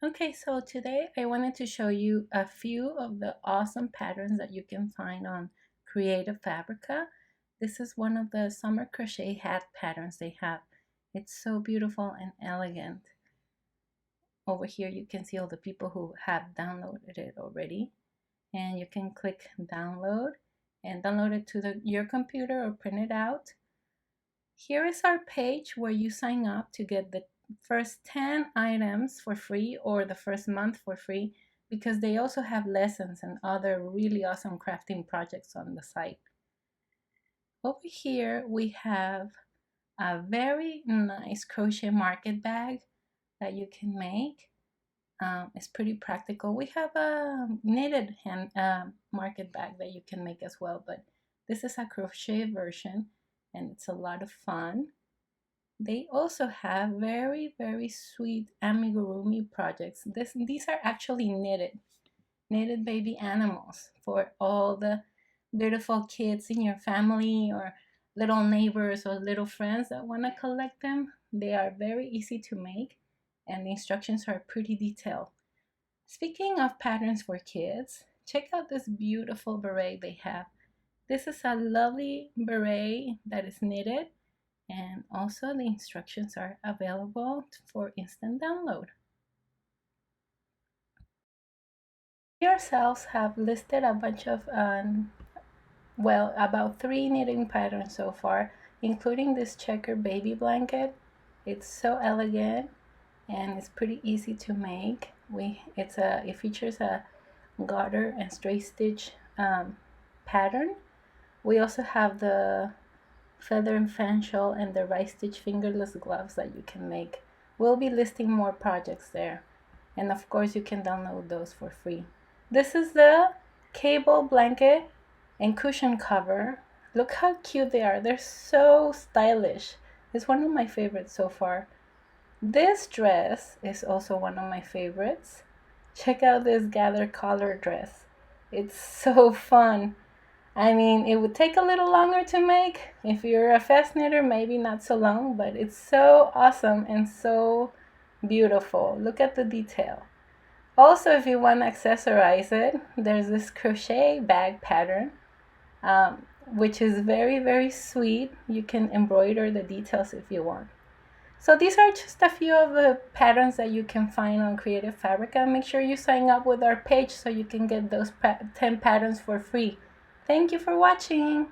Okay, so today I wanted to show you a few of the awesome patterns that you can find on Creative Fabrica. This is one of the summer crochet hat patterns they have. It's so beautiful and elegant. Over here you can see all the people who have downloaded it already. And you can click download and download it to your computer or print it out. Here is our page where you sign up to get the first 10 items for free or the first month for free, because they also have lessons and other really awesome crafting projects on the site. Over here we have a very nice crochet market bag that you can make. It's pretty practical. We have a knitted hand market bag that you can make as well, but this is a crochet version and it's a lot of fun. They also have very sweet amigurumi projects. These are actually knitted baby animals for all the beautiful kids in your family or little neighbors or little friends that want to collect them. They are very easy to make and the instructions are pretty detailed. Speaking of patterns for kids, check out this beautiful beret they have. This is a lovely beret that is knitted, and also the instructions are available for instant download. We ourselves have listed a bunch of, about 3 knitting patterns so far, including this checker baby blanket. It's so elegant and it's pretty easy to make. It features a garter and straight stitch pattern. We also have the feather and fan shawl and the right stitch fingerless gloves that you can make. We'll be listing more projects there, and of course you can download those for free. This is the cable blanket and cushion cover. Look how cute they are. They're so stylish. It's one of my favorites so far. This dress is also one of my favorites. Check out this gather collar dress. It's so fun. I mean, it would take a little longer to make. If you're a fast knitter, maybe not so long, but it's so awesome and so beautiful. Look at the detail. Also, if you want to accessorize it, there's this crochet bag pattern, which is very sweet. You can embroider the details if you want. So these are just a few of the patterns that you can find on Creative Fabrica. Make sure you sign up with our page so you can get those 10 patterns for free. Thank you for watching.